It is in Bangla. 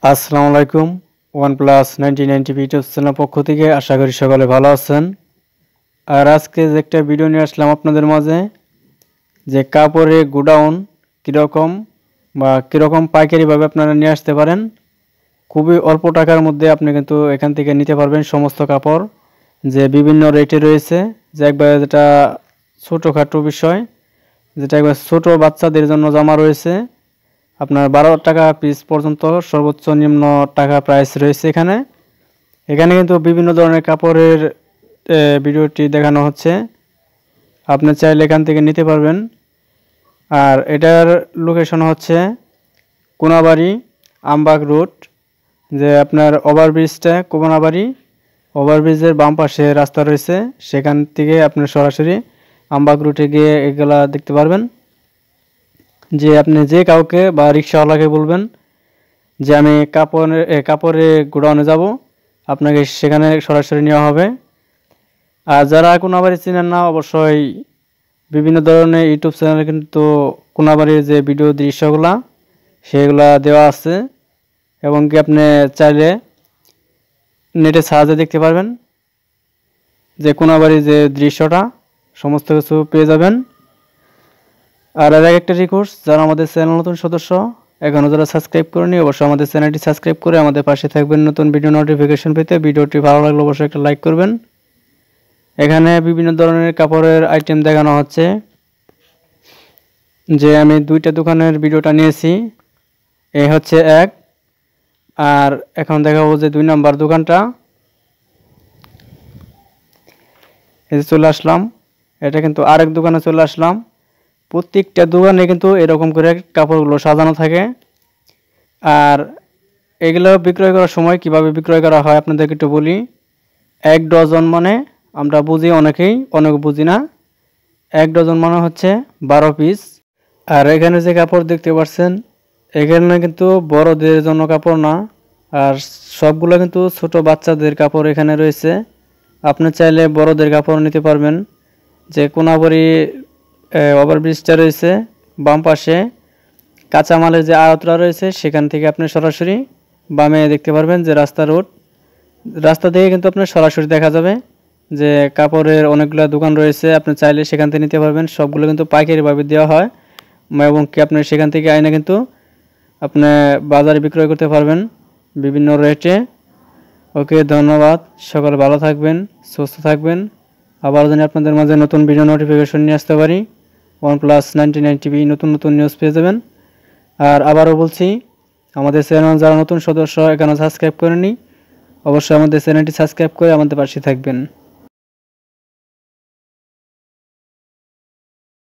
আসসালামু আলাইকুম। OnePlus 9090 ইউটিউব চ্যানেল পক্ষ থেকে আশা করি সকলে ভালো আছেন। আর আজকে যে একটা ভিডিও নিয়ে আসলাম আপনাদের মাঝে, যে কাপড়ে গোডাউন কীরকম বা কীরকম পাইকারিভাবে আপনারা নিয়ে আসতে পারেন। খুবই অল্প টাকার মধ্যে আপনি কিন্তু এখান থেকে নিতে পারবেন সমস্ত কাপড়, যে বিভিন্ন রেটে রয়েছে। যে একবার যেটা ছোটোখাটো বিষয়, যেটা একবার ছোটো বাচ্চাদের জন্য জামা রয়েছে আপনার 12 টাকা পিস পর্যন্ত সর্বোচ্চ নিম্ন টাকা প্রাইস রয়েছে। এখানে কিন্তু বিভিন্ন ধরনের কাপড়ের ভিডিওটি দেখানো হচ্ছে। আপনি চাইলে এখান থেকে নিতে পারবেন। আর এটার লোকেশন হচ্ছে কোনাবাড়ি আমবাগ রোড, যে আপনার ওভারব্রিজটা কোনাবাড়ি ওভারব্রিজের বাম পাশে রাস্তা রয়েছে, সেখান থেকে আপনি সরাসরি আমবাগ রুটে গিয়ে এগুলা দেখতে পারবেন। যে আপনি যে কাউকে বা রিক্সাওয়ালাকে বলবেন যে আমি কাপড়ে গোডাউনে যাব, আপনাকে সেখানে সরাসরি নেওয়া হবে। আর যারা কোনাবাড়ি চিনেন না, অবশ্যই বিভিন্ন ধরনের ইউটিউব চ্যানেলে কিন্তু কোনাবাড়ির যে ভিডিও দৃশ্যগুলা সেগুলা দেওয়া আছে, এবং কি আপনি চাইলে নেটে সাহায্যে দেখতে পারবেন যে কোনাবাড়ির যে দৃশ্যটা সমস্ত কিছু পেয়ে যাবেন। আর একটা রিকোয়েস্ট, যারা আমাদের চ্যানেল নতুন সদস্য এখনও যারা সাবস্ক্রাইব করেনি, অবশ্যই আমাদের চ্যানেলটি সাবস্ক্রাইব করে আমাদের পাশে থাকবেন নতুন ভিডিও নোটিফিকেশন পেতে। ভিডিওটি ভালো লাগলে অবশ্যই একটা লাইক করবেন। এখানে বিভিন্ন ধরনের কাপড়ের আইটেম দেখানো হচ্ছে। যে আমি দুইটা দোকানের ভিডিওটা নিয়েছি, এই হচ্ছে এক, আর এখন দেখাবো যে 2 নাম্বার দোকানটা। এই চলে আসলাম, এটা কিন্তু আরেক দোকানে চলে আসলাম। প্রত্যেকটা দোকানে কিন্তু এরকম করে কাপড়গুলো সাজানো থাকে। আর এগুলো বিক্রয় করার সময় কিভাবে বিক্রয় করা হয় আপনাদেরকে একটু বলি। 1 ডজন মানে আমরা বুঝি, অনেকেই অনেক বুঝি না। 1 ডজন মানে হচ্ছে 12 পিস। আর এখানে যে কাপড় দেখতে পাচ্ছেন, এখানে কিন্তু বড়দের জন্য কাপড় না, আর সবগুলো কিন্তু ছোট বাচ্চাদের কাপড় এখানে রয়েছে। আপনি চাইলে বড়দের কাপড় নিতে পারবেন। যে কোনাবাড়ি ওভারব্রিজটা রয়েছে বাম পাশে, কাঁচামালের যে আড়তটা রয়েছে সেখান থেকে আপনি সরাসরি বামে দেখতে পারবেন যে রাস্তা থেকে কিন্তু আপনার সরাসরি দেখা যাবে যে কাপড়ের অনেকগুলো দোকান রয়েছে। আপনি চাইলে সেখান থেকে নিতে পারবেন। সবগুলো কিন্তু পাইকারিভাবে দেওয়া হয়, এবং কি আপনি সেখান থেকে আইনে কিন্তু আপনি বাজারে বিক্রয় করতে পারবেন বিভিন্ন রেটে। ওকে, ধন্যবাদ। সকলে ভালো থাকবেন, সুস্থ থাকবেন। আবার যেন আপনাদের মাঝে নতুন ভিডিও নোটিফিকেশন নিয়ে আসতে পারি। OnePlus 9090 নতুন নতুন নিউজ পেয়ে যাবেন। আর আবারও বলছি, আমাদের চ্যানেল যারা নতুন সদস্য এখনও সাবস্ক্রাইব করেনি, অবশ্যই আমাদের চ্যানেলটি সাবস্ক্রাইব করে আমাদের পাশে থাকবেন।